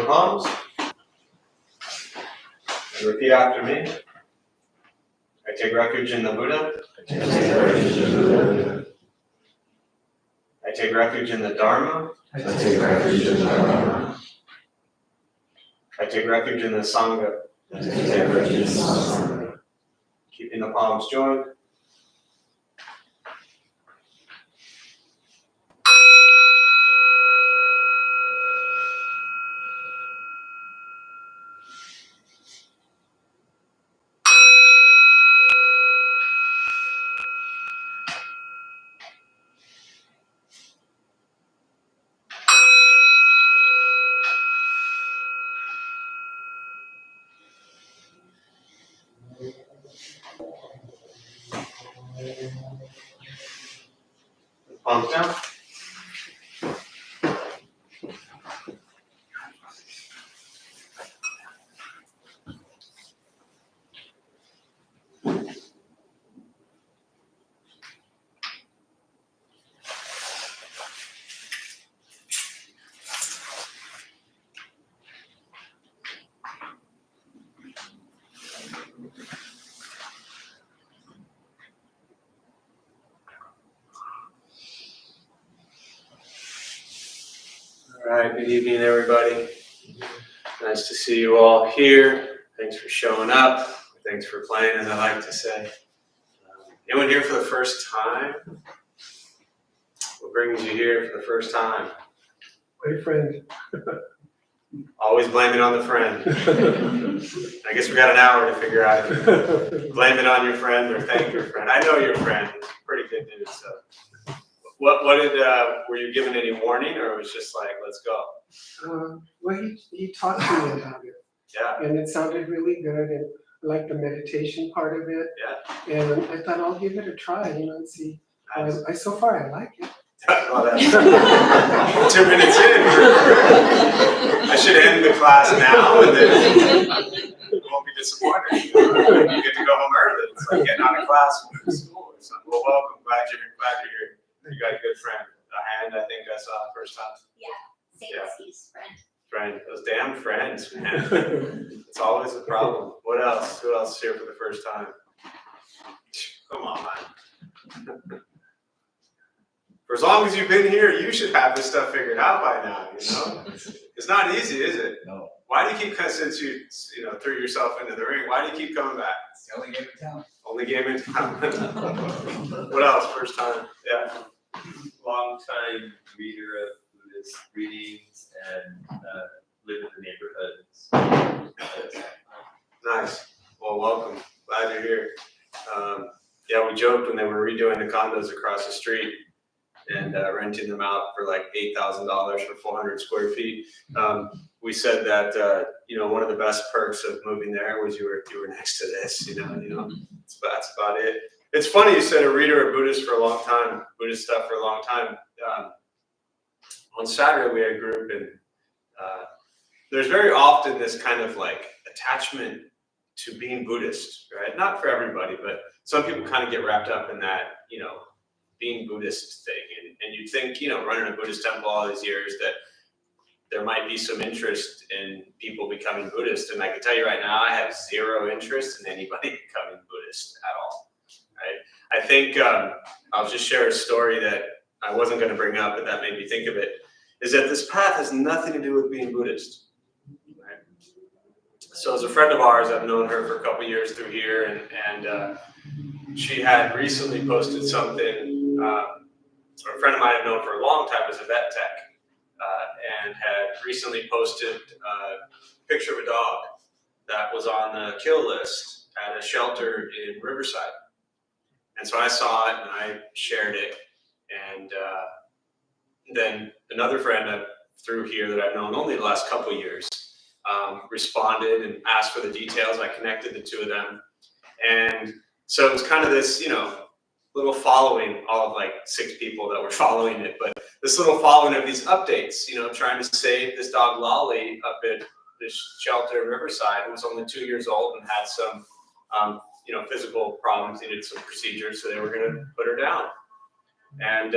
palms. And repeat after me. I take refuge in the Buddha. I take refuge in the Dharma. I take refuge in the Dharma. I take refuge in the Sangha. I take refuge in the Sangha. Keeping the palms joined. Palms down. All right, good evening, everybody. Nice to see you all here. Thanks for showing up. Thanks for playing, as I like to say. Anyone here for the first time? What brings you here for the first time? My friend. Always blame it on the friend. I guess we got an hour to figure out if you blame it on your friend or thank your friend. I know your friend. It's pretty good news. So, were you given any warning, or it was just like, let's go? Well, he talked to me about it. Yeah. And it sounded really good, and I liked the meditation part of it. Yeah. And I thought I'll give it a try, and see. Nice. So far, I like it. Well, that's 2 minutes in. I should end the class now, and then you won't be disappointed. You get to go home early. It's like getting out of class from school or something. Well, welcome. Glad you're here. You got a good friend. A hand, I think I saw first time. Yeah, Stacy's friend. Friend. Those damn friends, man. It's always a problem. What else? Who else is here for the first time? Come on, man. For as long as you've been here, you should have this stuff figured out by now, you know? It's not easy, is it? No. Why do you keep, since you threw yourself into the ring, why do you keep coming back? It's the only game in town. Only game in town. What else? First time? Yeah. Long time reader of Buddhist readings and live in the neighborhood. Nice. Well, welcome. Glad you're here. Yeah, we joked when they were redoing the condos across the street and renting them out for like $8,000 for 400 square feet. We said that one of the best perks of moving there was you were next to this. That's about it. It's funny you said a reader of Buddhist for a long time, Buddhist stuff for a long time. On Saturday we had a group, and there's very often this kind of like attachment to being Buddhist, right? Not for everybody, but some people kind of get wrapped up in that, being Buddhist thing. And you'd think, running a Buddhist temple all these years, that there might be some interest in people becoming Buddhist. And I can tell you right now, I have zero interest in anybody becoming Buddhist at all, right? I think I'll just share a story that I wasn't going to bring up, but that made me think of it, is that this path has nothing to do with being Buddhist, right? So as a friend of ours, I've known her for a couple years through here, and she had recently posted something, a friend of mine I've known for a long time is a vet tech, and had recently posted a picture of a dog that was on the kill list at a shelter in Riverside. And so I saw it and I shared it. And then another friend through here that I've known only the last couple of years responded and asked for the details. I connected the two of them. And so it was kind of this, little following, all of like 6 people that were following it, but this little following of these updates, trying to save this dog Lolly up at this shelter in Riverside, who was only 2 years old and had some, physical problems, needed some procedures, so they were going to put her down. And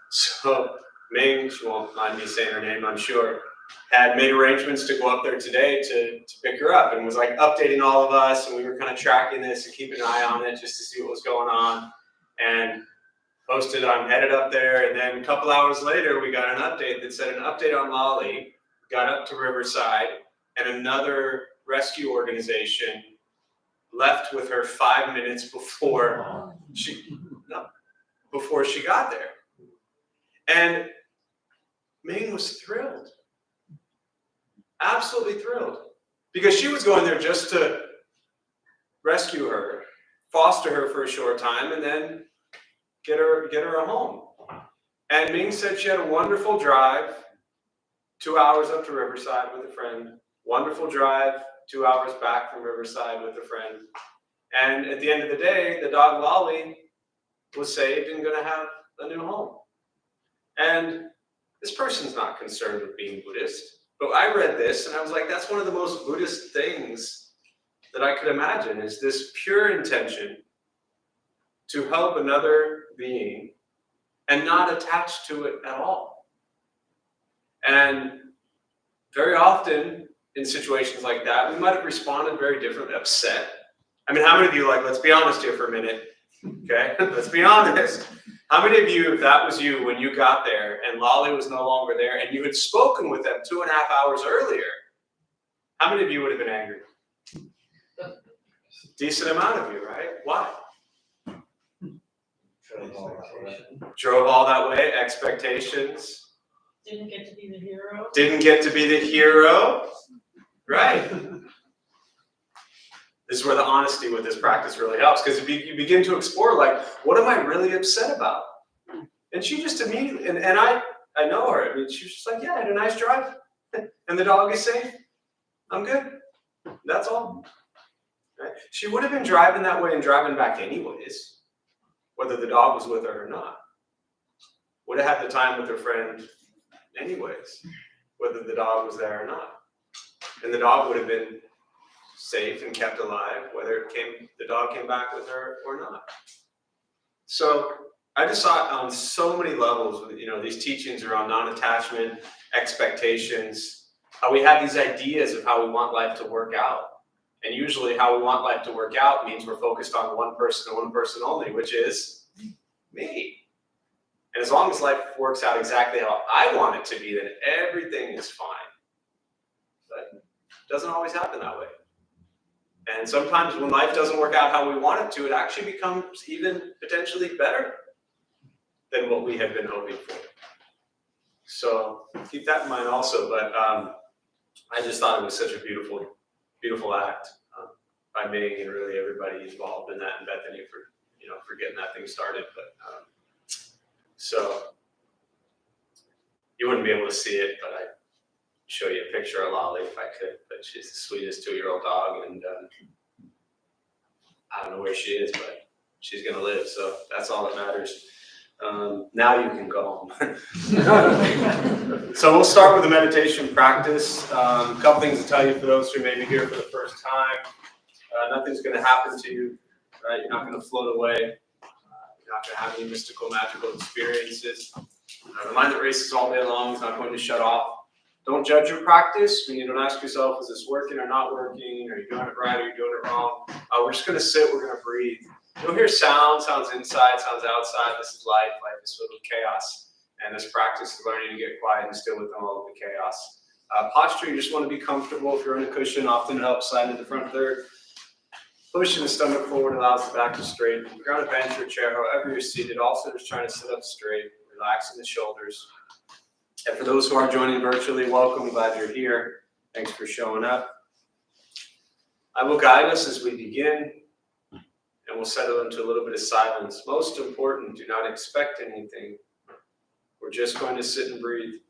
so Ming, she won't mind me saying her name, I'm sure, had made arrangements to go up there today to pick her up, and was like updating all of us, and we were kind of tracking this and keeping an eye on it just to see what was going on, and posted I'm headed up there. And then a couple hours later we got an update that said an update on Lolly, got up to Riverside, and another rescue organization left with her 5 minutes before she got there. And Ming was thrilled. Absolutely thrilled. Because she was going there just to rescue her, foster her for a short time, and then get her a home. And Ming said she had a wonderful drive, 2 hours up to Riverside with a friend, wonderful drive, 2 hours back from Riverside with a friend. And at the end of the day, the dog Lolly was saved and going to have a new home. And this person's not concerned with being Buddhist. But I read this and I was like, that's one of the most Buddhist things that I could imagine, is this pure intention to help another being and not attached to it at all. And very often in situations like that, we might have responded very differently, upset. I mean, how many of you, like, let's be honest here for a minute, okay? Let's be honest. How many of you, if that was you, when you got there and Lolly was no longer there and you had spoken with them 2.5 hours earlier, how many of you would have been angry? Decent amount of you, right? Why? Drove all that way, expectations. Didn't get to be the hero. Didn't get to be the hero, right? This is where the honesty with this practice really helps, because you begin to explore, like, what am I really upset about? And she just immediately, and I know her, I mean, she was just like, yeah, I had a nice drive, and the dog is safe, I'm good, that's all. Right? She would have been driving that way and driving back anyways, whether the dog was with her or not. Would have had the time with her friend anyways, whether the dog was there or not. And the dog would have been safe and kept alive, whether the dog came back with her or not. So I just saw it on so many levels, these teachings around non-attachment, expectations, how we have these ideas of how we want life to work out. And usually how we want life to work out means we're focused on one person and one person only, which is me. And as long as life works out exactly how I want it to be, then everything is fine. But it doesn't always happen that way. And sometimes when life doesn't work out how we want it to, it actually becomes even potentially better than what we have been hoping for. So keep that in mind also. But I just thought it was such a beautiful, beautiful act by Ming and really everybody involved in that, and Bethany for getting that thing started. But so you wouldn't be able to see it, but I'd show you a picture of Lolly if I could. But she's the sweetest 2-year-old dog, and I don't know where she is, but she's gonna live, so that's all that matters. Now you can go home. So we'll start with a meditation practice. A couple things to tell you for those who may be here for the first time. Nothing's gonna happen to you, right? You're not gonna float away. You're not gonna have any mystical, magical experiences. The mind that races all day long is not going to shut off. Don't judge your practice. When you don't ask yourself, is this working or not working? Are you doing it right? Are you doing it wrong? We're just going to sit. We're going to breathe. You'll hear sounds inside, sounds outside. This is life. Life is filled with chaos. And this practice is learning to get quiet and still within all of the chaos. Posture, you just want to be comfortable. If you're in a cushion, often it helps slide into the front third. Pushing the stomach forward allows the back to straighten. If you're on a bench or a chair, however you're seated, also just trying to sit up straight, relaxing the shoulders. And for those who are joining virtually, welcome. Glad you're here. Thanks for showing up. I will guide us as we begin, and we'll settle into a little bit of silence. Most important, do not expect anything. We're just going to sit and breathe.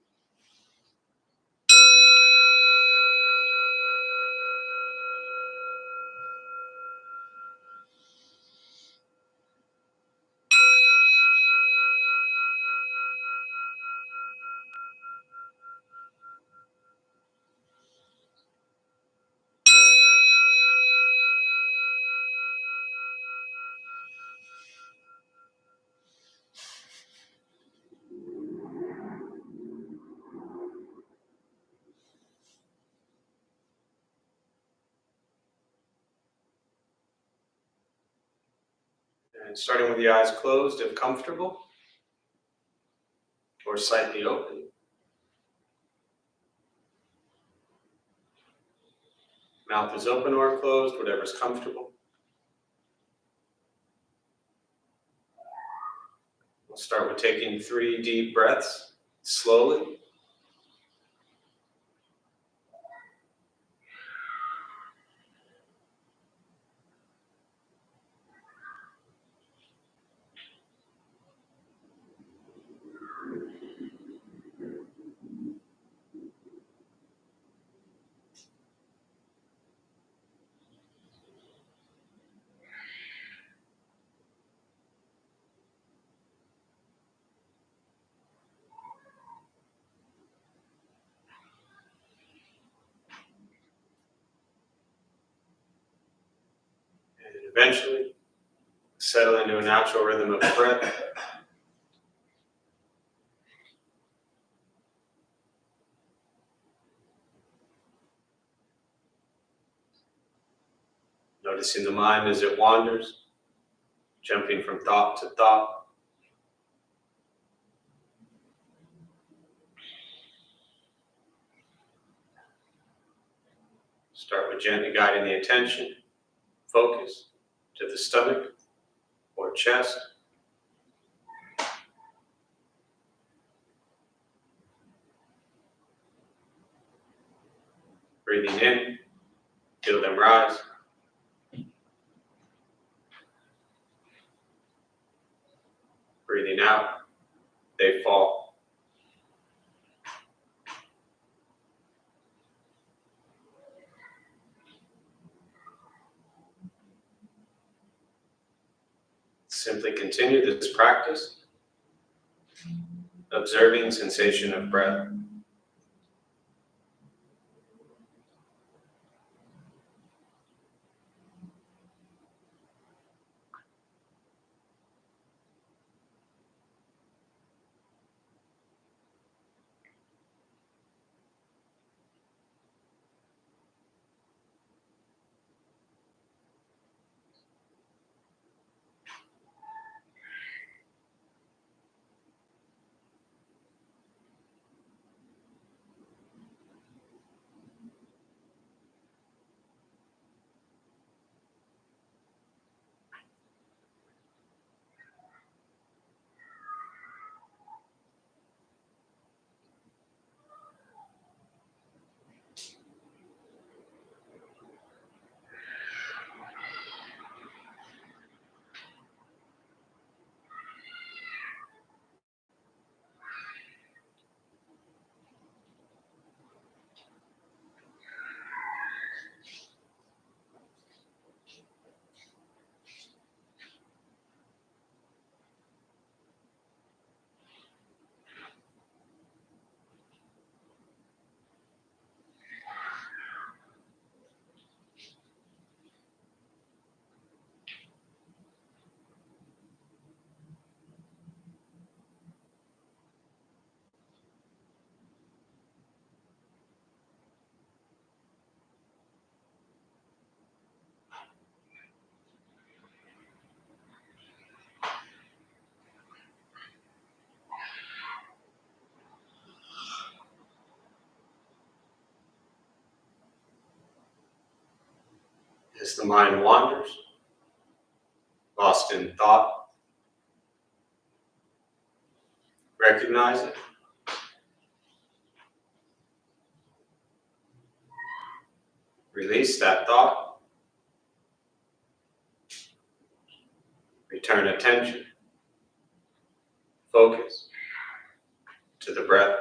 And starting with the eyes closed if comfortable, or slightly open. Mouth is open or closed, whatever's comfortable. We'll start with taking 3 deep breaths, slowly. And eventually, settle into a natural rhythm of breath. Noticing the mind as it wanders, jumping from thought to thought. Start with gently guiding the attention, focus to the stomach or chest. Breathing in, feel them rise. Breathing out, they fall. Simply continue this practice, observing sensation of breath. As the mind wanders, lost in thought, recognize it. Release that thought. Return attention, focus to the breath.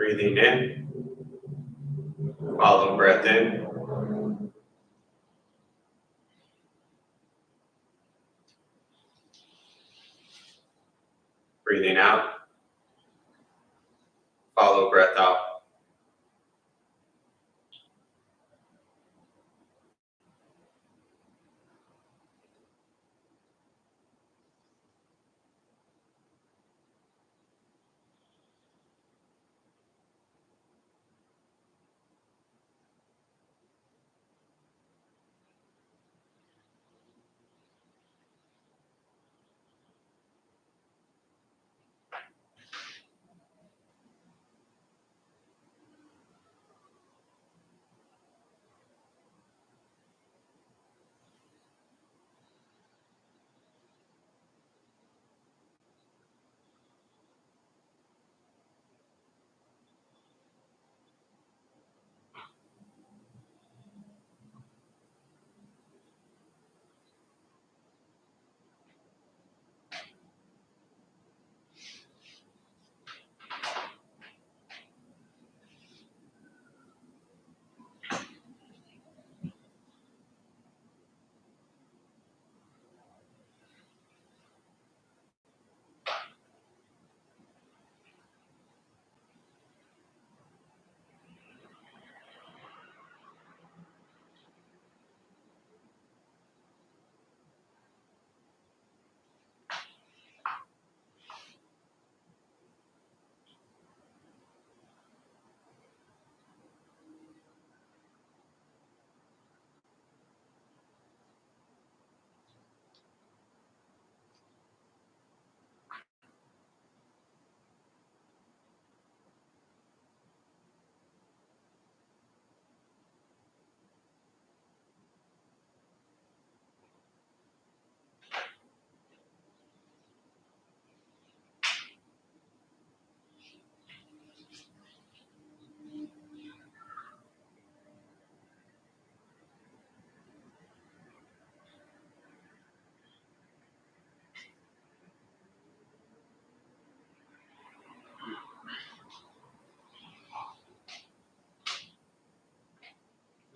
Breathing in. Follow breath in. Breathing out. Follow breath out.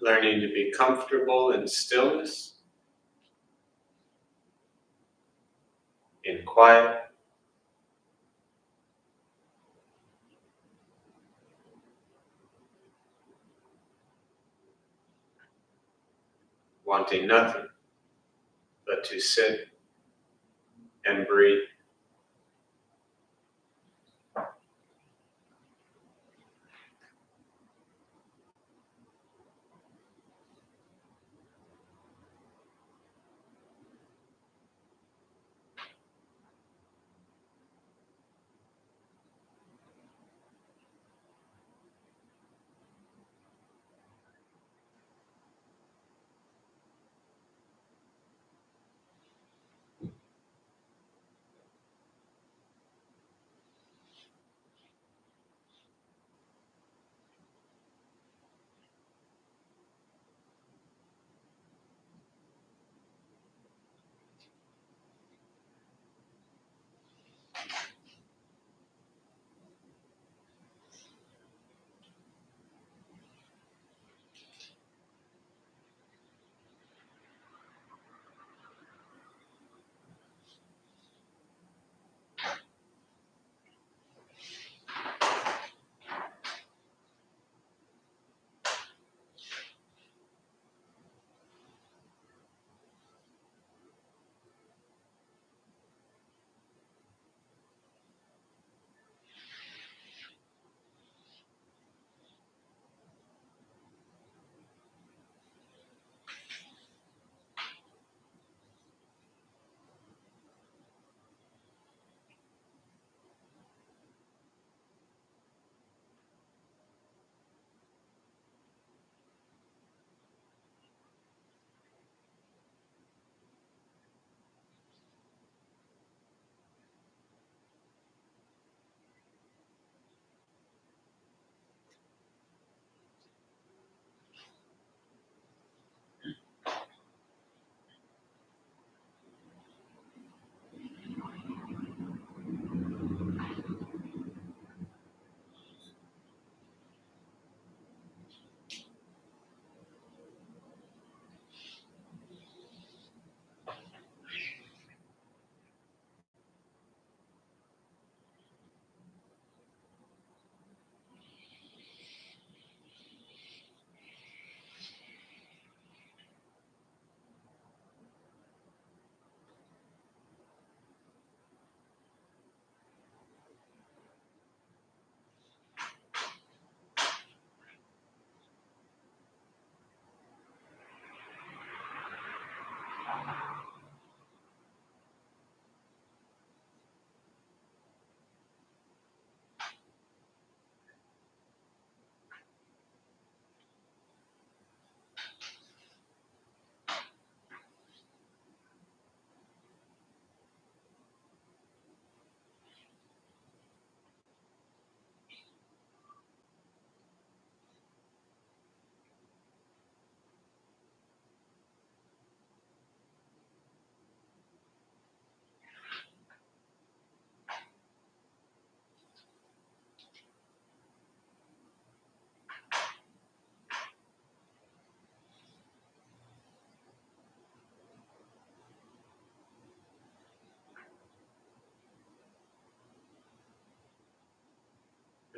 Learning to be comfortable in stillness, in quiet. Wanting nothing but to sit and breathe.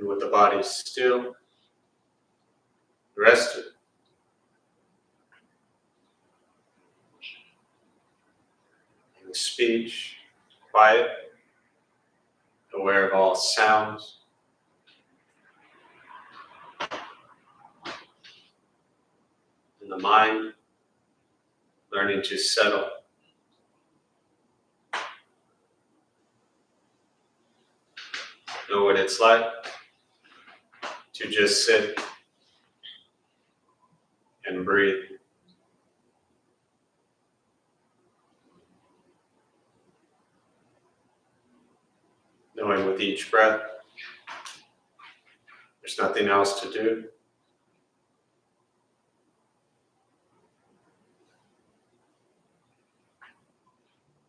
And with the body still, rested, and the speech quiet, aware of all sounds. And the mind learning to settle. Know what it's like to just sit and breathe. Knowing with each breath, there's nothing else to do.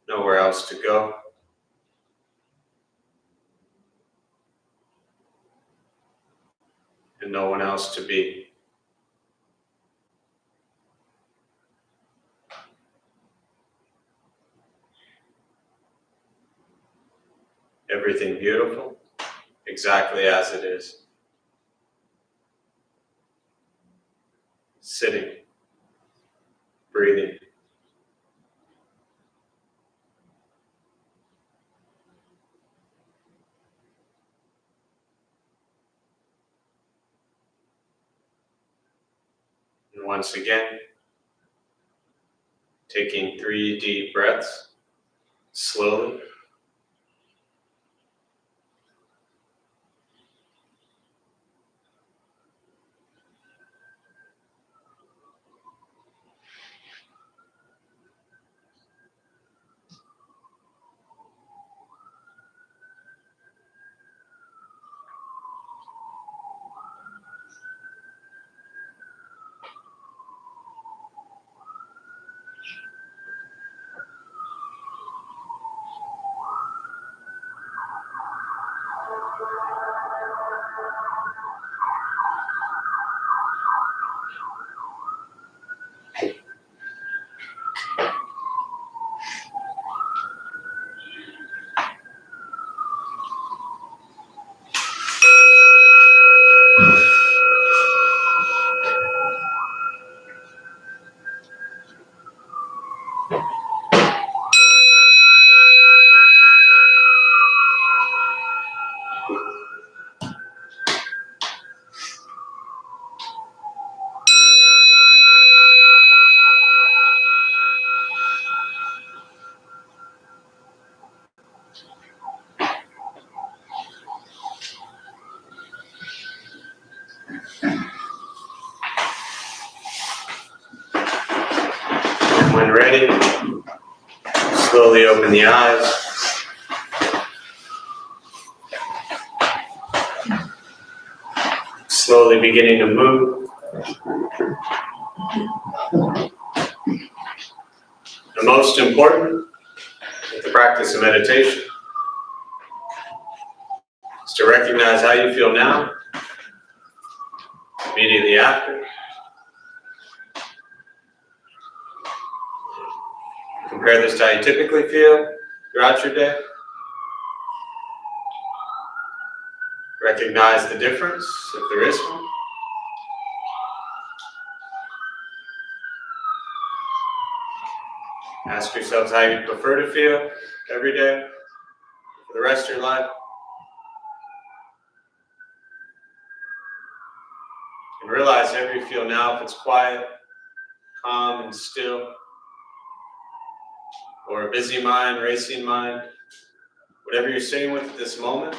Nowhere else to go. And no one else to be. Everything beautiful, exactly as it is. Sitting, breathing. And once again, taking 3 deep breaths, slowly. And when ready, slowly open the eyes. Slowly beginning to move. The most important with the practice of meditation is to recognize how you feel now, immediately after. Compare this to how you typically feel throughout your day. Recognize the difference, if there is one. Ask yourselves how you prefer to feel every day for the rest of your life. And realize however you feel now, if it's quiet, calm, and still, or a busy mind, racing mind, whatever you're sitting with at this moment,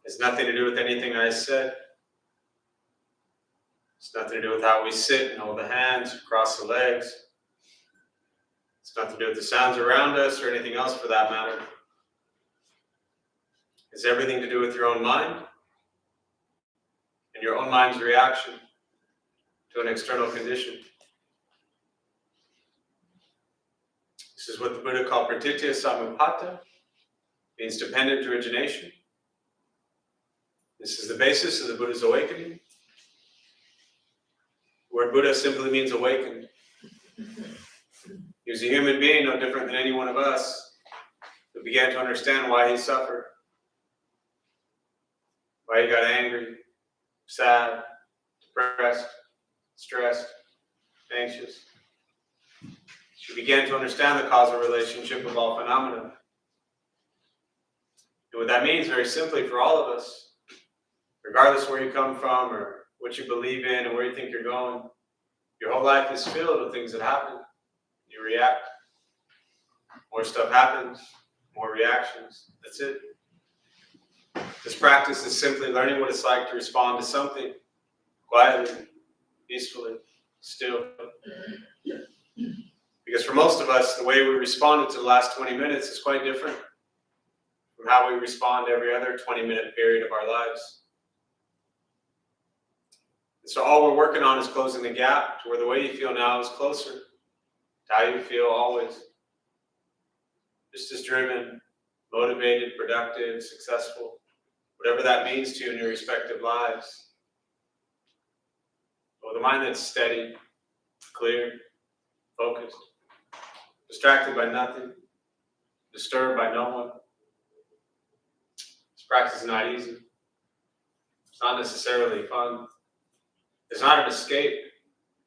has nothing to do with anything I said. It's nothing to do with how we sit and hold the hands, cross the legs. It's nothing to do with the sounds around us or anything else for that matter. It's everything to do with your own mind and your own mind's reaction to an external condition. This is what the Buddha called pratitya samuppada, means dependent origination. This is the basis of the Buddha's awakening. The word Buddha simply means awakened. He was a human being, no different than any one of us, who began to understand why he suffered. why you got angry, sad, depressed, stressed, anxious. You begin to understand the causal relationship of all phenomena. And what that means, very simply, for all of us, regardless of where you come from or what you believe in and where you think you're going, your whole life is filled with things that happen. You react. More stuff happens, more reactions. That's it. This practice is simply learning what it's like to respond to something quietly, peacefully, still. Because for most of us, the way we responded to the last 20 minutes is quite different from how we respond to every other 20-minute period of our lives. And so all we're working on is closing the gap to where the way you feel now is closer to how you feel always. Just as driven, motivated, productive, successful, whatever that means to you in your respective lives. With a mind that's steady, clear, focused, distracted by nothing, disturbed by no one. This practice is not easy. It's not necessarily fun. It's not an escape,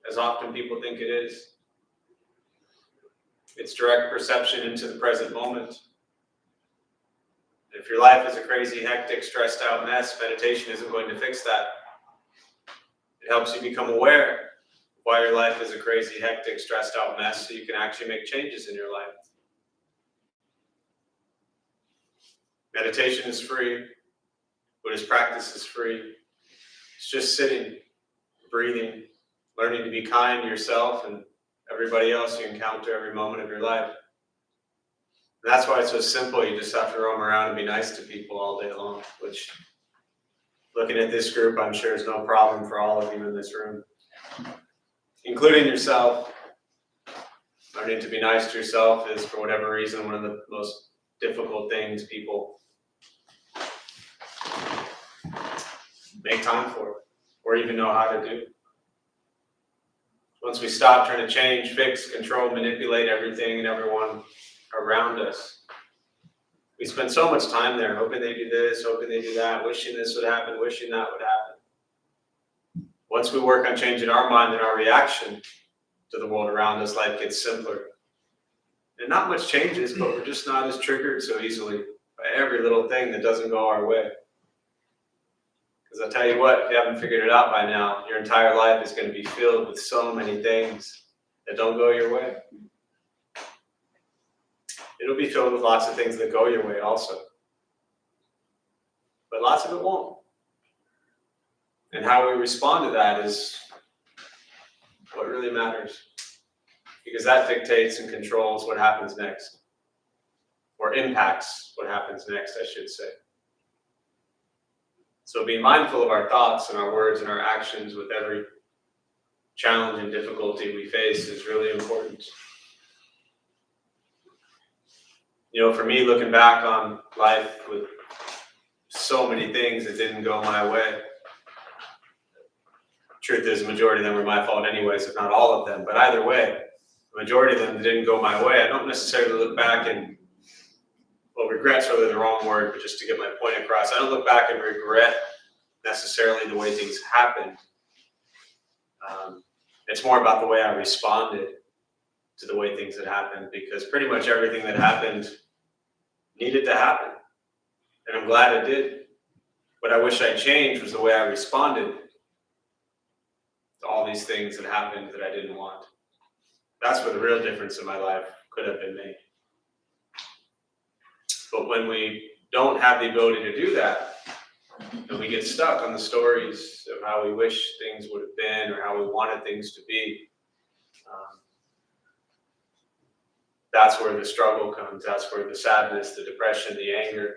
as often people think it is. It's direct perception into the present moment. If your life is a crazy, hectic, stressed out mess, meditation isn't going to fix that. It helps you become aware of why your life is a crazy, hectic, stressed out mess so you can actually make changes in your life. Meditation is free. Buddhist practice is free. It's just sitting, breathing, learning to be kind to yourself and everybody else you encounter every moment of your life. And that's why it's so simple. You just have to roam around and be nice to people all day long, which, looking at this group, I'm sure is no problem for all of you in this room, including yourself. Learning to be nice to yourself is, for whatever reason, one of the most difficult things people make time for, or even know how to do. Once we stop trying to change, fix, control, manipulate everything and everyone around us, we spend so much time there hoping they do this, hoping they do that, wishing this would happen, wishing that would happen. Once we work on changing our mind and our reaction to the world around us, life gets simpler. And not much changes, but we're just not as triggered so easily by every little thing that doesn't go our way. Because I'll tell you what, if you haven't figured it out by now, your entire life is going to be filled with so many things that don't go your way. It'll be filled with lots of things that go your way also. But lots of it won't. And how we respond to that is what really matters. Because that dictates and controls what happens next. Or impacts what happens next, I should say. So being mindful of our thoughts and our words and our actions with every challenge and difficulty we face is really important. You know, for me, looking back on life with so many things that didn't go my way, truth is, the majority of them were my fault anyways, if not all of them. But either way, the majority of them that didn't go my way, I don't necessarily look back and, well, regret's really the wrong word, but just to get my point across, I don't look back and regret necessarily the way things happened. It's more about the way I responded to the way things had happened, because pretty much everything that happened needed to happen. And I'm glad it did. What I wish I changed was the way I responded to all these things that happened that I didn't want. That's where the real difference in my life could have been made. But when we don't have the ability to do that, and we get stuck on the stories of how we wish things would have been or how we wanted things to be, that's where the struggle comes. That's where the sadness, the depression, the anger.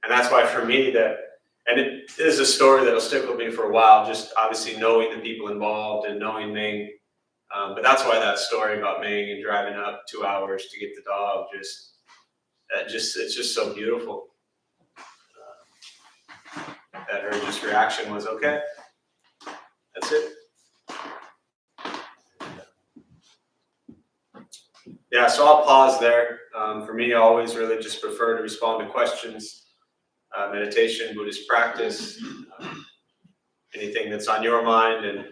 And that's why for me and it is a story that'll stick with me for a while, just obviously knowing the people involved and knowing Ming. But that's why that story about Ming and driving up 2 hours to get the dog, it's just so beautiful. That her just reaction was, okay, that's it. Yeah, so I'll pause there. For me, I always really just prefer to respond to questions. meditation, Buddhist practice, anything that's on your mind, and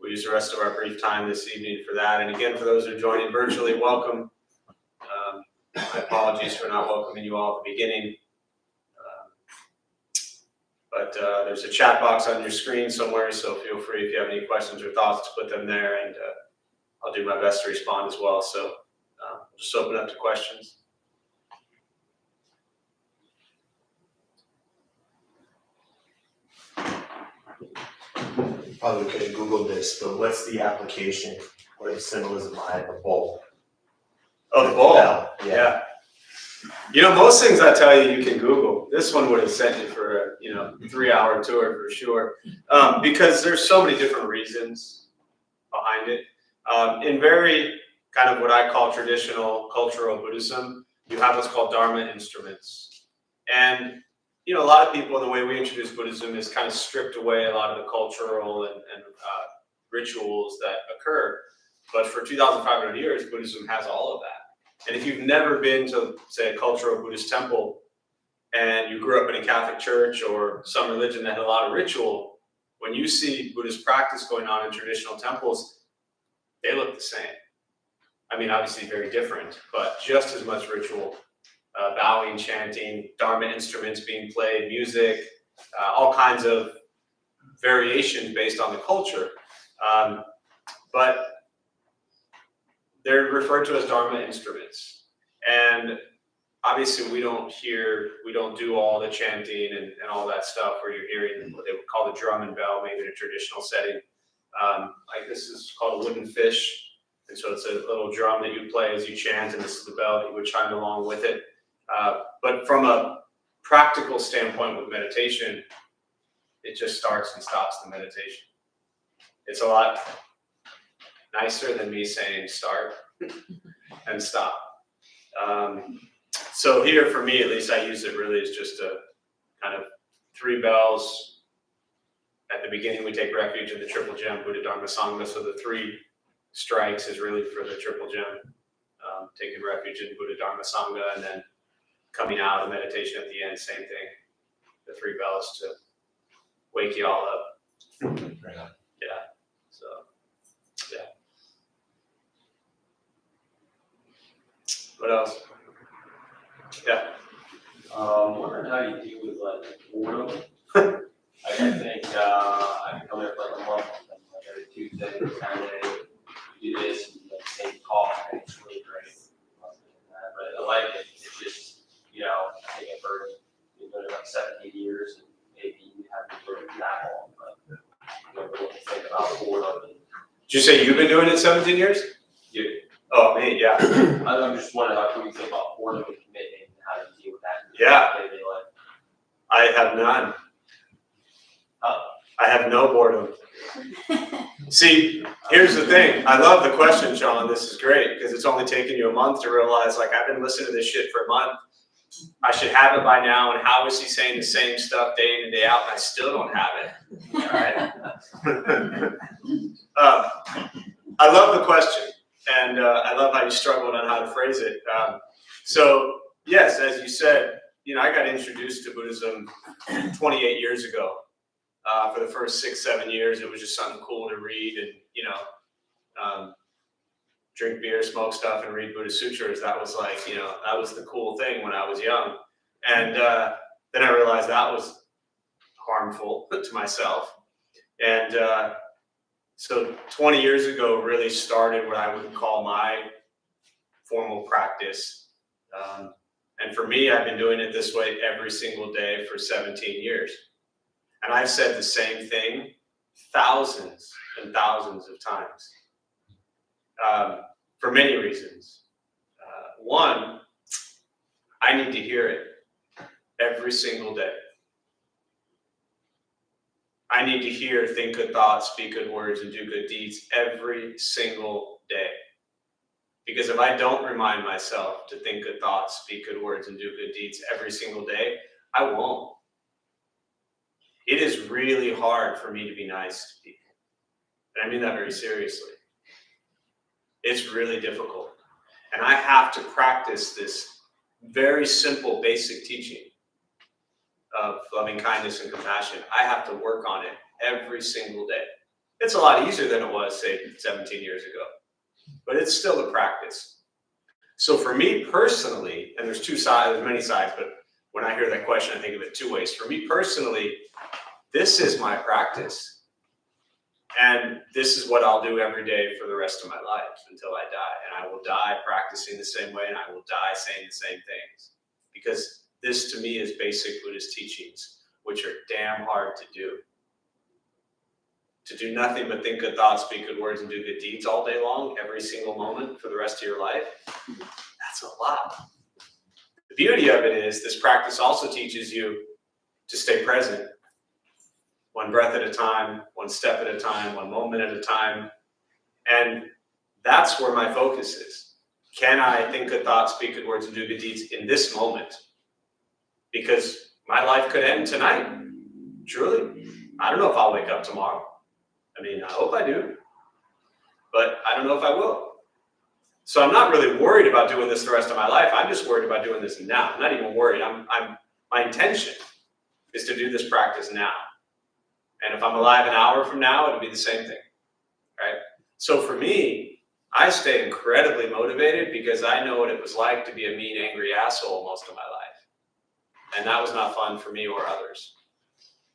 we'll use the rest of our brief time this evening for that. And again, for those who are joining virtually, welcome. My apologies for not welcoming you all at the beginning. But there's a chat box on your screen somewhere, so feel free if you have any questions or thoughts to put them there, and I'll do my best to respond as well. So just open up to questions. Probably could have Googled this, but what's the application or the symbolism behind the bowl? Oh, the bowl. Bell, Yeah. You know, most things I tell you, you can Google. This one would have sent you for a 3-hour tour for sure, because there's so many different reasons behind it. In very kind of what I call traditional cultural Buddhism, you have what's called Dharma instruments. And, a lot of people, the way we introduce Buddhism is kind of stripped away a lot of the cultural and rituals that occur. But for 2,500 years, Buddhism has all of that. And if you've never been to, say, a cultural Buddhist temple, and you grew up in a Catholic church or some religion that had a lot of ritual, when you see Buddhist practice going on in traditional temples, they look the same. I mean, obviously very different, but just as much ritual, bowing, chanting, Dharma instruments being played, music, all kinds of variations based on the culture. But they're referred to as Dharma instruments. And obviously we don't do all the chanting and all that stuff where you're hearing what they would call the drum and bell, maybe in a traditional setting. Like this is called a wooden fish. And so it's a little drum that you play as you chant, and this is the bell that you would chime along with it. But from a practical standpoint with meditation, it just starts and stops the meditation. It's a lot nicer than me saying start and stop. So here for me, at least, I use it really as just a kind of 3 bells. At the beginning, we take refuge in the triple gem, Buddha, Dharma, Sangha. So the 3 strikes is really for the triple gem, taking refuge in Buddha, Dharma, Sangha, and then coming out of meditation at the end, same thing. The 3 bells to wake you all up. Right on. Yeah. So, yeah. What else? Yeah. Wondering how you deal with like boredom. I think I can come here for like a month, and like every Tuesday, Saturday, you do this, and like same talk, and it's really great. But I like it. It's just, I think I've heard you've been doing it like 17 years, and maybe you haven't been doing it that long, but you know, what you think about boredom. Did you say you've been doing it 17 years? Yeah. Oh, me, yeah. I'm just wondering how you think about boredom and commitment, and how you deal with that. Yeah. Maybe like, I have none. I have no boredom. See, here's the thing. I love the question, Sean. This is great because it's only taken you a month to realize, like, I've been listening to this shit for a month. I should have it by now. And how is he saying the same stuff day in and day out, and I still don't have it? All right. I love the question, and I love how you struggled on how to phrase it. So, yes, as you said, I got introduced to Buddhism 28 years ago. For the first 6-7 years, it was just something cool to read and, drink beer, smoke stuff, and read Buddhist sutras. That was like, that was the cool thing when I was young. And then I realized that was harmful to myself. And so 20 years ago really started what I would call my formal practice. And for me, I've been doing it this way every single day for 17 years. And I've said the same thing thousands and thousands of times, for many reasons. One, I need to hear it every single day. I need to hear, think good thoughts, speak good words, and do good deeds every single day. Because if I don't remind myself to think good thoughts, speak good words, and do good deeds every single day, I won't. It is really hard for me to be nice to people. And I mean that very seriously. It's really difficult. And I have to practice this very simple, basic teaching of loving kindness and compassion, I have to work on it every single day. It's a lot easier than it was, say, 17 years ago, but it's still a practice. So for me personally, and there's two sides, there's many sides, but when I hear that question, I think of it two ways. For me personally, this is my practice. And this is what I'll do every day for the rest of my life until I die. And I will die practicing the same way, and I will die saying the same things. Because this to me is basic Buddhist teachings, which are damn hard to do. To do nothing but think good thoughts, speak good words, and do good deeds all day long, every single moment for the rest of your life, that's a lot. The beauty of it is this practice also teaches you to stay present. One breath at a time, one step at a time, one moment at a time. And that's where my focus is. Can I think good thoughts, speak good words, and do good deeds in this moment? Because my life could end tonight, truly. I don't know if I'll wake up tomorrow. I mean, I hope I do, but I don't know if I will. So I'm not really worried about doing this the rest of my life. I'm just worried about doing this now. I'm not even worried. My intention is to do this practice now. And if I'm alive an hour from now, it'll be the same thing, right? So for me, I stay incredibly motivated because I know what it was like to be a mean, angry asshole most of my life. And that was not fun for me or others.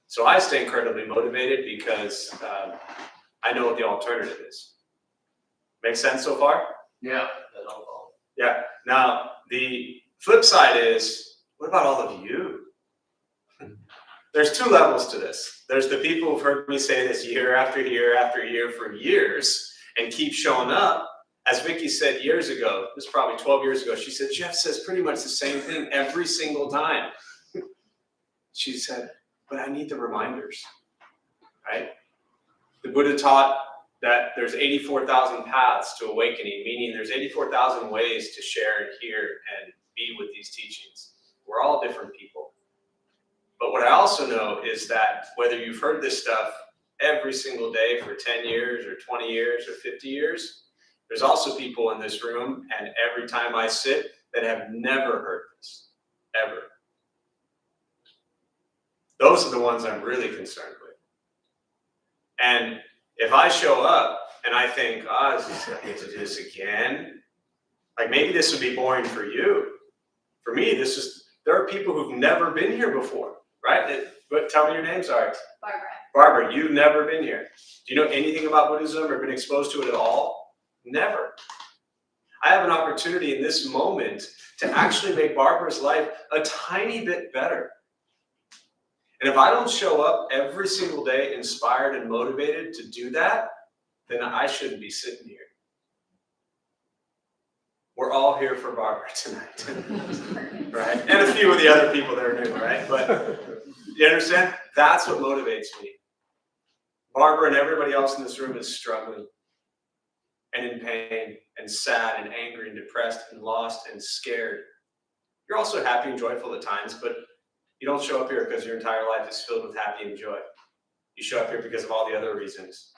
So I stay incredibly motivated because I know what the alternative is. Make sense so far? Yeah. That all. Yeah. Now, the flip side is, what about all of you? There's two levels to this. There's the people who've heard me say this year after year after year for years and keep showing up. As Vicky said years ago, this is probably 12 years ago, she said, Jeff says pretty much the same thing every single time. She said, but I need the reminders, right? The Buddha taught that there's 84,000 paths to awakening, meaning there's 84,000 ways to share and hear and be with these teachings. We're all different people. But what I also know is that whether you've heard this stuff every single day for 10 years or 20 years or 50 years, there's also people in this room, and every time I sit, that have never heard this, ever. Those are the ones I'm really concerned with. And if I show up and I think, I get to do this again, like maybe this would be boring for you. For me, there are people who've never been here before, right? But tell me your name, sorry. Barbara. Barbara, you've never been here. Do you know anything about Buddhism or been exposed to it at all? Never. I have an opportunity in this moment to actually make Barbara's life a tiny bit better. And if I don't show up every single day inspired and motivated to do that, then I shouldn't be sitting here. We're all here for Barbara tonight, right? And a few of the other people that are new, right? But you understand? That's what motivates me. Barbara and everybody else in this room is struggling and in pain and sad and angry and depressed and lost and scared. You're also happy and joyful at times, but you don't show up here because your entire life is filled with happy and joy. You show up here because of all the other reasons.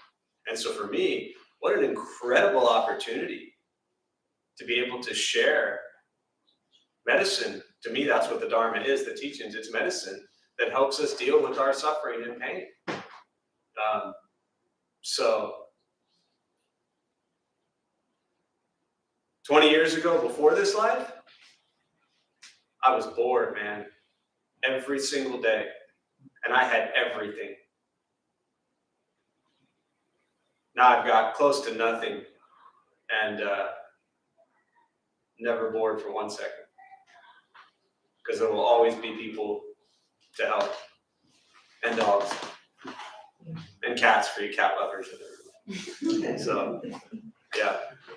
And so for me, what an incredible opportunity to be able to share medicine. To me, that's what the Dharma is, the teachings. It's medicine that helps us deal with our suffering and pain. So 20 years ago, before this life, I was bored, man. Every single day. And I had everything. Now I've got close to nothing and never bored for 1 second. Because there will always be people to help. And dogs. And cats for you cat lovers in the room. So, yeah.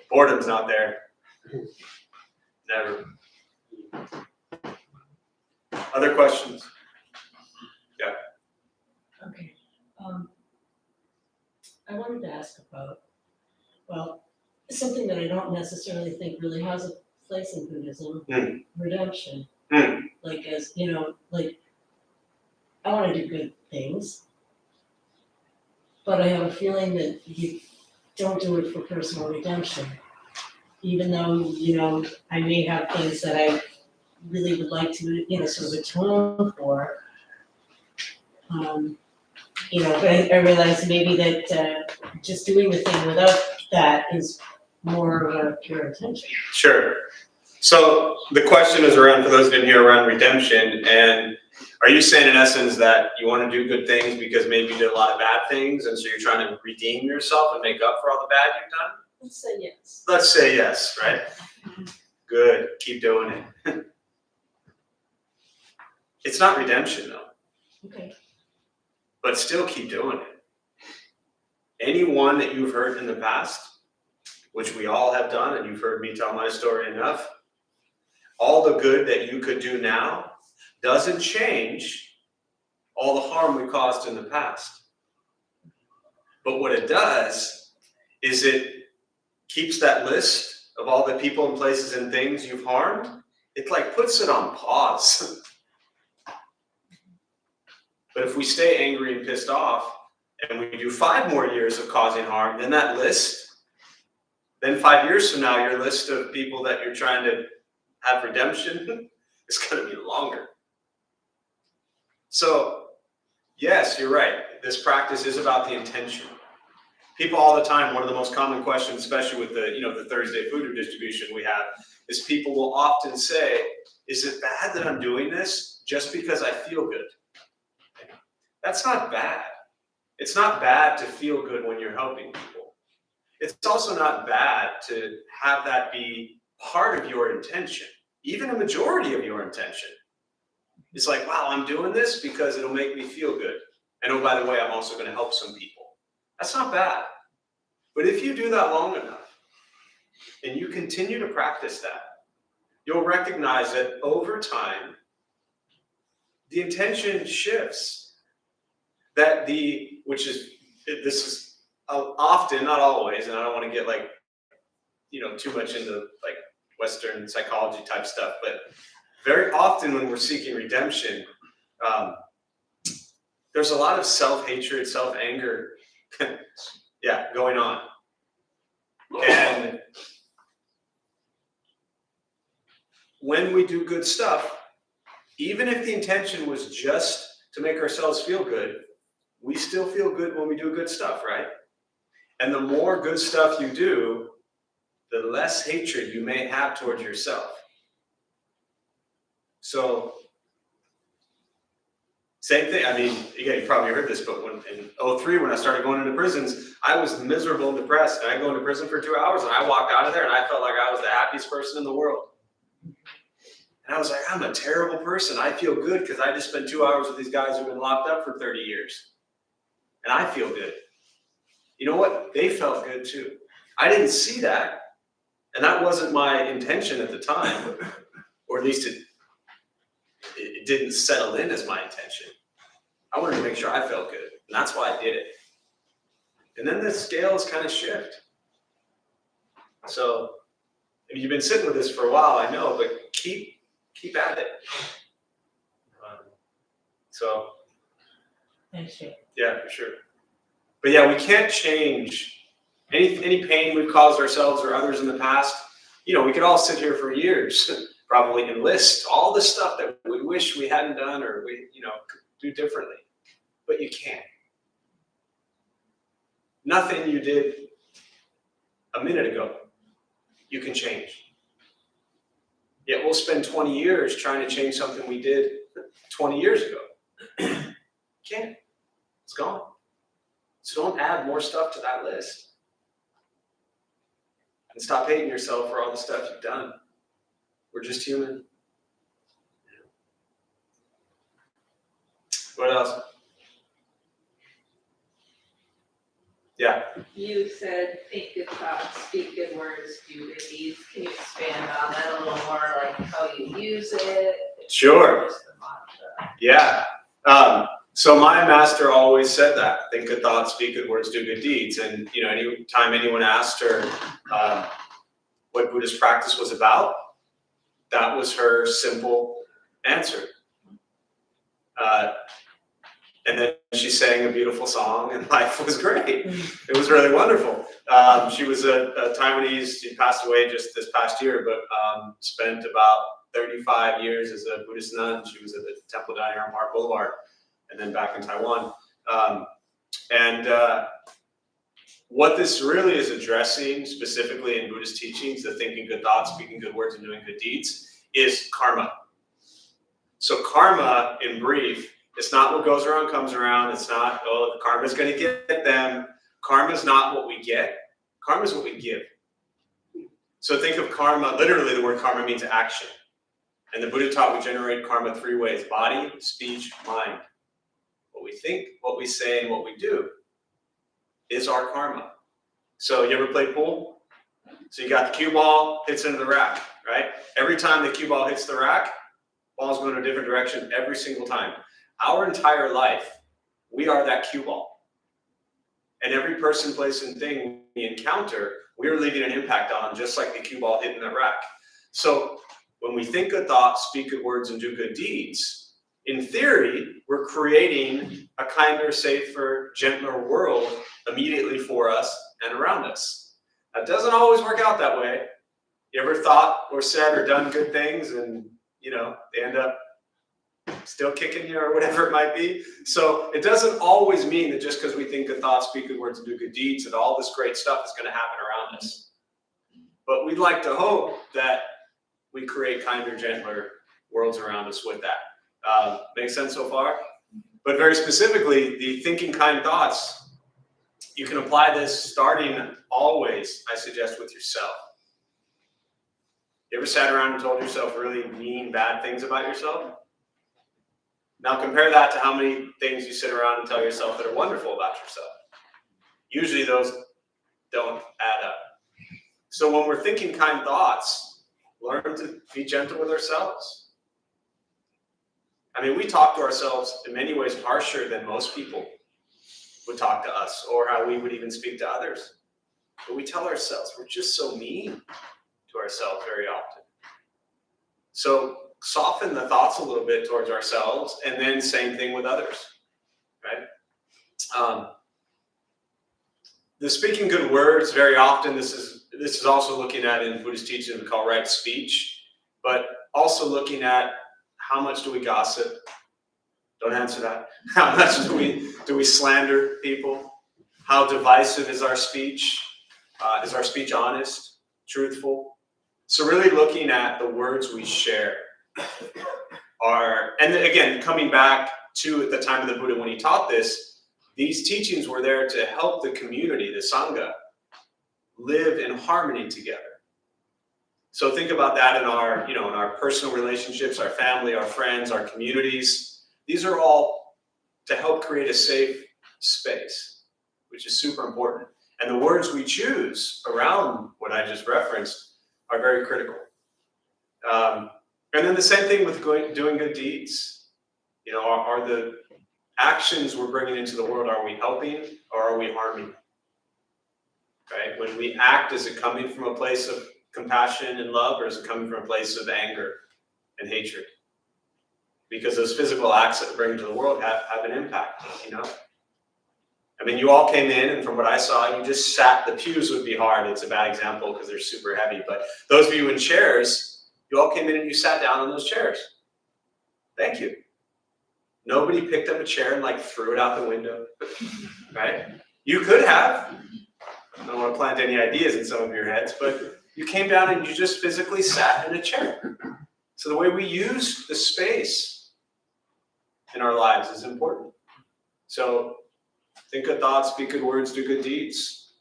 Boredom's not there. Never. Other questions? Yeah. Okay. I wanted to ask about, well, something that I don't necessarily think really has a place in Buddhism, redemption. Like as, like I want to do good things, but I have a feeling that you don't do it for personal redemption. Even though, I may have things that I really would like to, sort of atone for, You know, but I realize maybe that just doing the thing without that is more of a pure intention. Sure. So the question is around, for those who didn't hear, around redemption. And are you saying in essence that you want to do good things because maybe you did a lot of bad things, and so you're trying to redeem yourself and make up for all the bad you've done? Let's say yes. Let's say yes, right? Good. Keep doing it. It's not redemption though, Okay. but still keep doing it. Anyone that you've hurt in the past, which we all have done, and you've heard me tell my story enough, all the good that you could do now doesn't change all the harm we caused in the past. But what it does is it keeps that list of all the people and places and things you've harmed. It like puts it on pause. But if we stay angry and pissed off, and we do 5 more years of causing harm, then that list, then 5 years from now, your list of people that you're trying to have redemption is going to be longer. So, yes, you're right. This practice is about the intention. People all the time, one of the most common questions, especially with the Thursday food distribution we have, is people will often say, is it bad that I'm doing this just because I feel good? That's not bad. It's not bad to feel good when you're helping people. It's also not bad to have that be part of your intention, even a majority of your intention. It's like, wow, I'm doing this because it'll make me feel good. And oh, by the way, I'm also going to help some people. That's not bad. But if you do that long enough and you continue to practice that, you'll recognize that over time, the intention shifts. This is often, not always, and I don't want to get too much into like Western psychology type stuff, but very often when we're seeking redemption, there's a lot of self-hatred, self-anger, going on. And when we do good stuff, even if the intention was just to make ourselves feel good, we still feel good when we do good stuff, right? And the more good stuff you do, the less hatred you may have towards yourself. So, same thing. I mean, you probably heard this, but in 2003, when I started going into prisons, I was miserable and depressed. And I go into prison for 2 hours, and I walked out of there, and I felt like I was the happiest person in the world. And I was like, I'm a terrible person. I feel good because I just spent 2 hours with these guys who've been locked up for 30 years. And I feel good. You know what? They felt good too. I didn't see that. And that wasn't my intention at the time. Or at least it didn't settle in as my intention. I wanted to make sure I felt good. And that's why I did it. And then the scales kind of shift. So, you've been sitting with this for a while, I know, but keep at it. Thanks, Jay. Yeah, for sure. But yeah, we can't change any pain we've caused ourselves or others in the past. We could all sit here for years, probably, and list all the stuff that we wish we hadn't done or we, could do differently. But you can't. Nothing you did a minute ago, you can change. Yet we'll spend 20 years trying to change something we did 20 years ago. Can't. It's gone. So don't add more stuff to that list. And stop hating yourself for all the stuff you've done. We're just human. What else? Yeah. You said think good thoughts, speak good words, do good deeds. Can you expand on that a little more, like how you use it? Sure. Just the mantra. Yeah. So my master always said that. Think good thoughts, speak good words, do good deeds. And, anytime anyone asked her what Buddhist practice was about, that was her simple answer. And then she sang a beautiful song, and life was great. It was really wonderful. She was a Taiwanese. She passed away just this past year, but spent about 35 years as a Buddhist nun. She was at the temple down here on Park Boulevard. and then back in Taiwan. What this really is addressing, specifically in Buddhist teachings, the thinking good thoughts, speaking good words, and doing good deeds, is karma. So karma, in brief, it's not what goes around comes around. It's not, oh, the karma's going to get them. Karma is not what we get. Karma is what we give. So think of karma, literally the word karma means action. And the Buddha taught we generate karma 3 ways: body, speech, mind. What we think, what we say, and what we do is our karma. So you ever play pool? So you got the cue ball, hits into the rack, right? Every time the cue ball hits the rack, ball's going in a different direction every single time. Our entire life, we are that cue ball. And every person, place, and thing we encounter, we are leaving an impact on, just like the cue ball hitting the rack. So when we think good thoughts, speak good words, and do good deeds, in theory, we're creating a kinder, safer, gentler world immediately for us and around us. That doesn't always work out that way. You ever thought or said or done good things and, they end up still kicking you or whatever it might be? So it doesn't always mean that just because we think good thoughts, speak good words, and do good deeds, that all this great stuff is going to happen around us. But we'd like to hope that we create kinder, gentler worlds around us with that. Make sense so far? But very specifically, the thinking kind thoughts, you can apply this starting always, I suggest, with yourself. You ever sat around and told yourself really mean, bad things about yourself? Now compare that to how many things you sit around and tell yourself that are wonderful about yourself. Usually those don't add up. So when we're thinking kind thoughts, learn to be gentle with ourselves. I mean, we talk to ourselves in many ways harsher than most people would talk to us, or how we would even speak to others. But we tell ourselves we're just so mean to ourselves very often. So soften the thoughts a little bit towards ourselves, and then same thing with others, right? The speaking good words, very often, this is also looking at in Buddhist teaching we call right speech, but also looking at how much do we gossip? Don't answer that. How much do we slander people? How divisive is our speech? Is our speech honest, truthful? So really looking at the words we share and then again, coming back to at the time of the Buddha when he taught this, these teachings were there to help the community, the Sangha, live in harmony together. So think about that in our personal relationships, our family, our friends, our communities. These are all to help create a safe space, which is super important. And the words we choose around what I just referenced are very critical. And then the same thing with doing good deeds. Are the actions we're bringing into the world, are we helping or are we harming? Right? When we act, is it coming from a place of compassion and love, or is it coming from a place of anger and hatred? Because those physical acts that we bring into the world have an impact, I mean, you all came in, and from what I saw, you just sat. The pews would be hard. It's a bad example because they're super heavy. But those of you in chairs, you all came in and you sat down on those chairs. Thank you. Nobody picked up a chair and threw it out the window, right? You could have. I don't want to plant any ideas in some of your heads, but you came down and you just physically sat in a chair. So the way we use the space in our lives is important. So think good thoughts, speak good words, do good deeds.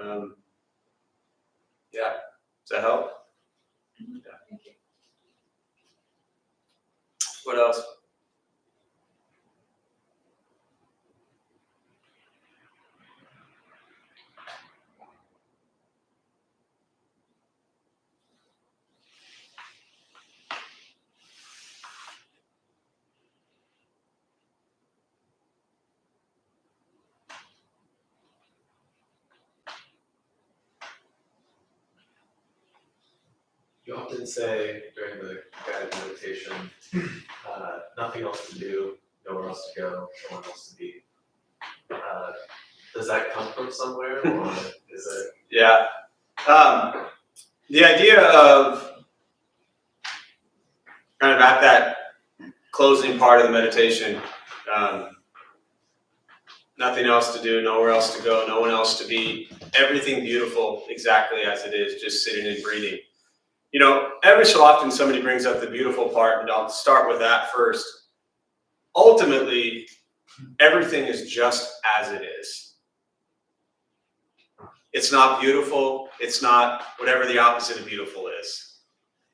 Yeah, does that help? Yeah. What else? You often say during the guided meditation, nothing else to do, nowhere else to go, no one else to be. Does that come from somewhere, or is it? Yeah. The idea of kind of at that closing part of the meditation, Nothing else to do, nowhere else to go, no one else to be. Everything beautiful exactly as it is, just sitting and breathing. You know, every so often somebody brings up the beautiful part, and I'll start with that first. Ultimately, everything is just as it is. It's not beautiful. It's not whatever the opposite of beautiful is.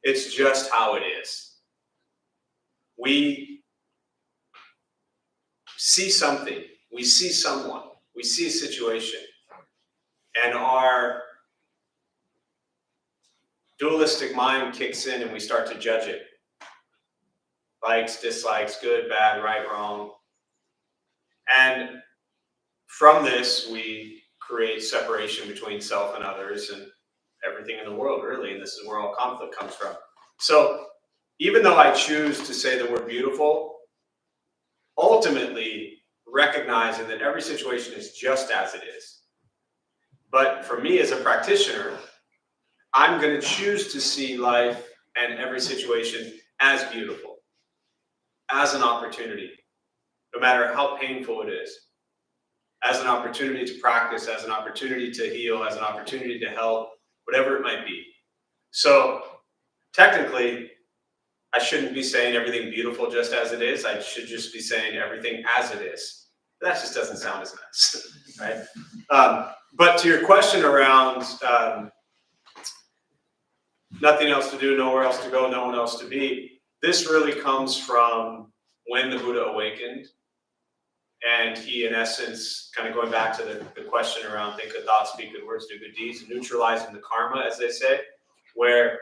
It's just how it is. We see something, we see someone, we see a situation, and our dualistic mind kicks in and we start to judge it. Likes, dislikes, good, bad, right, wrong. And from this, we create separation between self and others and everything in the world, really, and this is where all conflict comes from. So even though I choose to say the word beautiful, ultimately recognizing that every situation is just as it is. But for me as a practitioner, I'm going to choose to see life and every situation as beautiful, as an opportunity, no matter how painful it is, as an opportunity to practice, as an opportunity to heal, as an opportunity to help, whatever it might be. So technically, I shouldn't be saying everything beautiful just as it is. I should just be saying everything as it is. That just doesn't sound as nice, right? But to your question around nothing else to do, nowhere else to go, no one else to be, this really comes from when the Buddha awakened. And he, in essence, kind of going back to the question around think good thoughts, speak good words, do good deeds, neutralizing the karma, as they say, where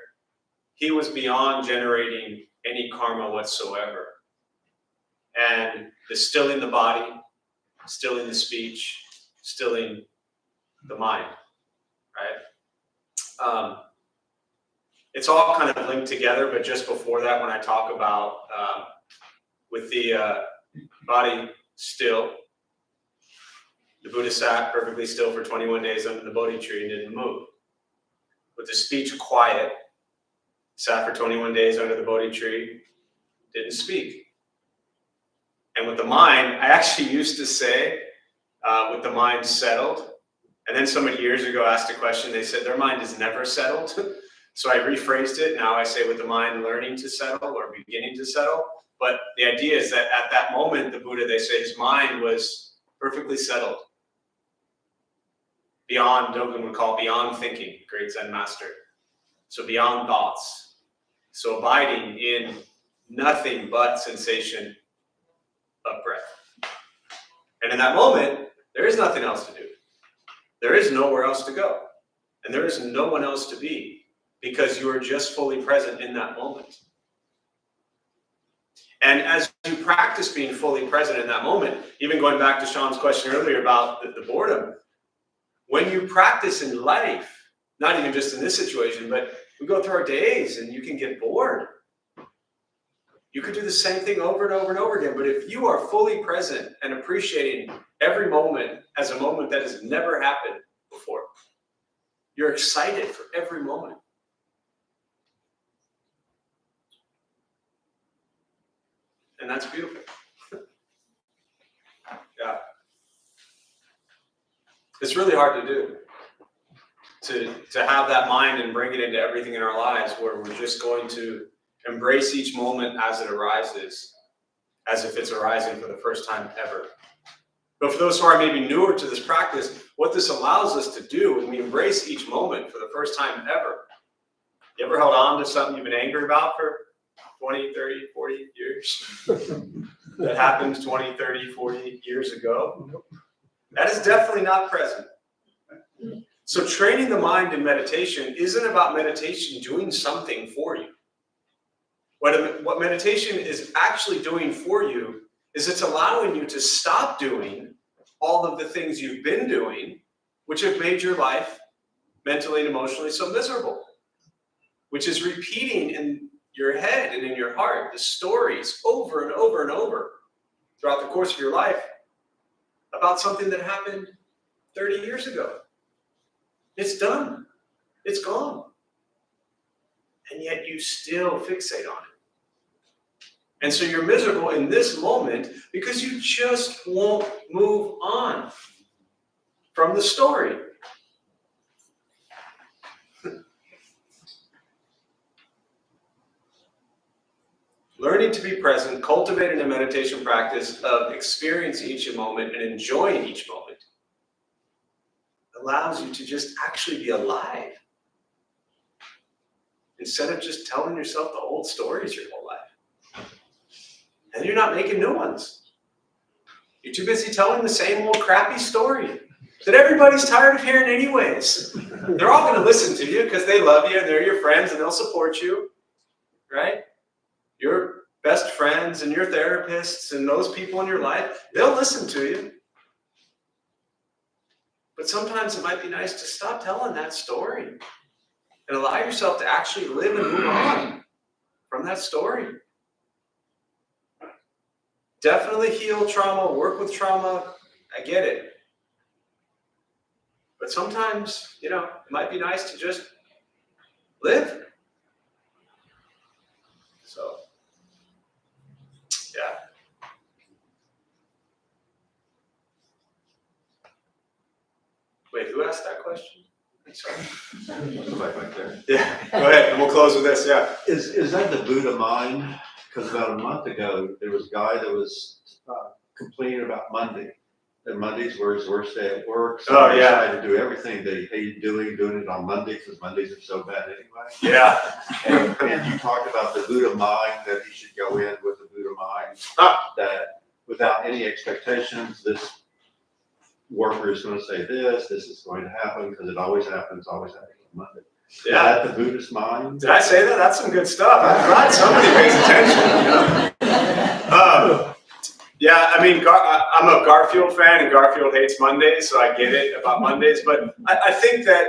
he was beyond generating any karma whatsoever. And stilling the body, stilling the speech, stilling the mind, right? It's all kind of linked together, but just before that, when I talk about with the body still, the Buddha sat perfectly still for 21 days under the Bodhi tree and didn't move. With the speech quiet, sat for 21 days under the Bodhi tree, didn't speak. And with the mind, I actually used to say, with the mind settled, and then somebody years ago asked a question, they said their mind is never settled. So I rephrased it, now I say with the mind learning to settle or beginning to settle. But the idea is that at that moment, the Buddha, they say his mind was perfectly settled. Beyond, Dogen would call beyond thinking, great Zen master. So beyond thoughts. So abiding in nothing but sensation of breath. And in that moment, there is nothing else to do. There is nowhere else to go. And there is no one else to be, because you are just fully present in that moment. And as you practice being fully present in that moment, even going back to Sean's question earlier about the boredom, when you practice in life, not even just in this situation, but we go through our days and you can get bored. You could do the same thing over and over and over again, but if you are fully present and appreciating every moment as a moment that has never happened before, you're excited for every moment. And that's beautiful. Yeah. It's really hard to do. To have that mind and bring it into everything in our lives where we're just going to embrace each moment as it arises, as if it's arising for the first time ever. But for those who are maybe newer to this practice, what this allows us to do when we embrace each moment for the first time ever. You ever held on to something you've been angry about for 20, 30, 40 years? That happened 20, 30, 40 years ago? That is definitely not present. So training the mind in meditation isn't about meditation doing something for you. What meditation is actually doing for you is it's allowing you to stop doing all of the things you've been doing, which have made your life mentally and emotionally so miserable, which is repeating in your head and in your heart the stories over and over and over throughout the course of your life about something that happened 30 years ago. It's done. It's gone. And yet you still fixate on it. And so you're miserable in this moment because you just won't move on from the story. Learning to be present, cultivating a meditation practice of experiencing each moment and enjoying each moment allows you to just actually be alive. Instead of just telling yourself the old stories your whole life. And you're not making new ones. You're too busy telling the same old crappy story that everybody's tired of hearing anyways. They're all going to listen to you because they love you and they're your friends and they'll support you, right? Your best friends and your therapists and those people in your life, they'll listen to you. But sometimes it might be nice to stop telling that story and allow yourself to actually live and move on from that story. Definitely heal trauma, work with trauma, I get it. But sometimes, it might be nice to just live. So, yeah. Wait, who asked that question? I'm sorry. Somebody back there. Yeah, go ahead, and we'll close with this, yeah. Is that the Buddha mind? Because about a month ago, there was a guy that was complaining about Monday. That Mondays were his worst day at work. So Oh, he yeah. decided to do everything that he hated doing it on Monday because Mondays are so bad anyway. Yeah. And you talked about the Buddha mind, that he should go in with the Buddha mind, that without any expectations, this worker is going to say this is going to happen because it always happens on Monday. Yeah. Is that the Buddhist mind? Did I say that? That's some good stuff. I'm glad somebody pays attention. Yeah, I mean, I'm a Garfield fan, and Garfield hates Mondays, so I get it about Mondays. But I think that,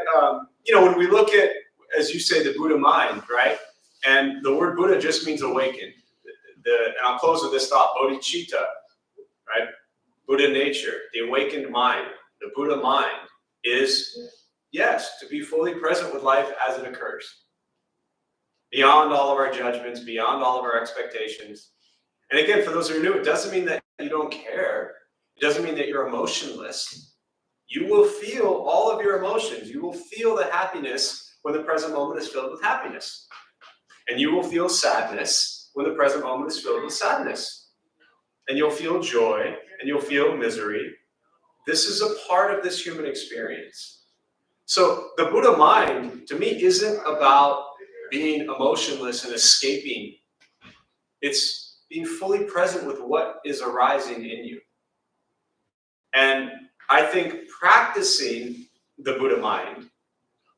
when we look at, as you say, the Buddha mind, right? And the word Buddha just means awakened. And I'll close with this thought, bodhicitta, right? Buddha nature, the awakened mind. The Buddha mind is, yes, to be fully present with life as it occurs. Beyond all of our judgments, beyond all of our expectations. And again, for those who are new, it doesn't mean that you don't care. It doesn't mean that you're emotionless. You will feel all of your emotions. You will feel the happiness when the present moment is filled with happiness. And you will feel sadness when the present moment is filled with sadness. And you'll feel joy, and you'll feel misery. This is a part of this human experience. So the Buddha mind, to me, isn't about being emotionless and escaping. It's being fully present with what is arising in you. And I think practicing the Buddha mind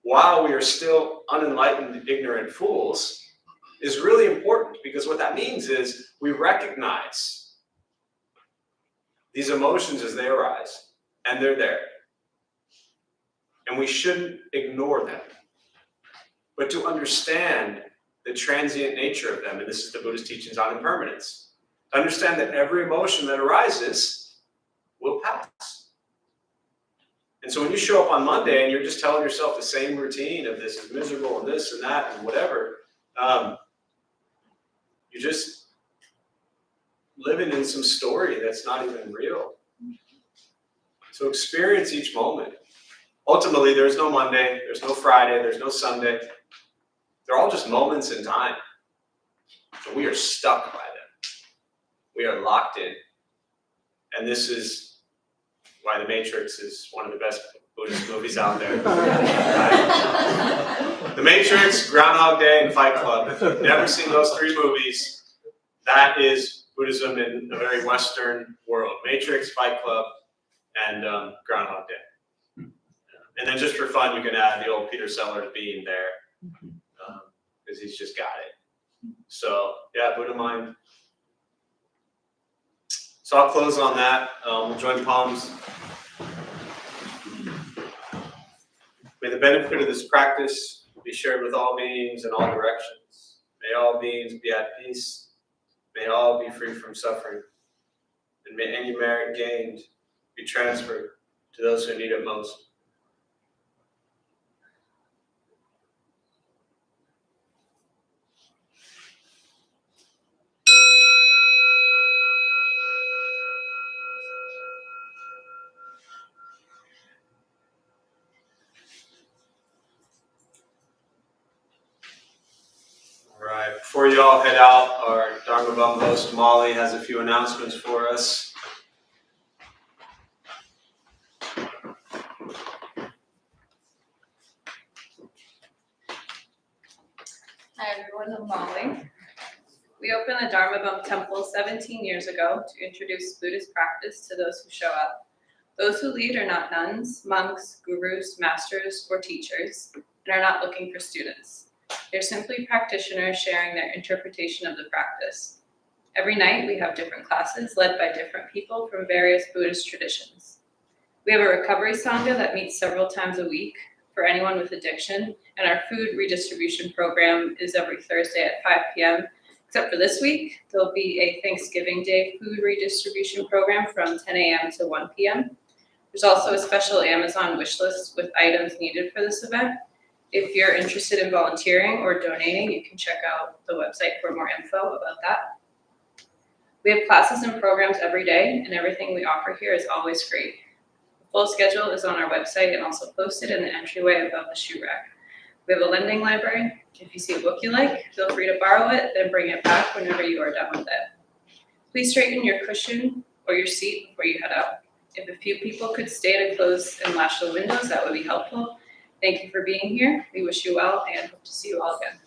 while we are still unenlightened, ignorant fools is really important, because what that means is we recognize these emotions as they arise, and they're there. And we shouldn't ignore them. But to understand the transient nature of them, and this is the Buddhist teachings on impermanence, to understand that every emotion that arises will pass. And so when you show up on Monday and you're just telling yourself the same routine of this is miserable and this and that and whatever, you're just living in some story that's not even real. So experience each moment. Ultimately, there's no Monday, there's no Friday, there's no Sunday. They're all just moments in time. So we are stuck by them. We are locked in. And this is why The Matrix is one of the best Buddhist movies out there. Right? The Matrix, Groundhog Day, and Fight Club. If you've never seen those three movies, that is Buddhism in a very Western world. Matrix, Fight Club, and Groundhog Day. And then just for fun, you can add the old Peter Sellers being there, because he's just got it. So yeah, Buddha mind. So I'll close on that. We'll join palms. May the benefit of this practice be shared with all beings in all directions. May all beings be at peace. May all be free from suffering. And may any merit gained be transferred to those who need it most. Before you all head out, our Dharma Bum host Molly has a few announcements for us. Hi everyone, I'm Molly. We opened the Dharma Bum Temple 17 years ago to introduce Buddhist practice to those who show up. Those who lead are not nuns, monks, gurus, masters, or teachers, and are not looking for students. They're simply practitioners sharing their interpretation of the practice. Every night we have different classes led by different people from various Buddhist traditions. We have a recovery sangha that meets several times a week for anyone with addiction, and our food redistribution program is every Thursday at 5 p.m. Except for this week, there'll be a Thanksgiving Day food redistribution program from 10 a.m. to 1 p.m. There's also a special Amazon wish list with items needed for this event. If you're interested in volunteering or donating, you can check out the website for more info about that. We have classes and programs every day, and everything we offer here is always free. The full schedule is on our website and also posted in the entryway above the shoe rack. We have a lending library. If you see a book you like, feel free to borrow it, then bring it back whenever you are done with it. Please straighten your cushion or your seat before you head out. If a few people could stay to close and latch the windows, that would be helpful. Thank you for being here. We wish you well and hope to see you all again.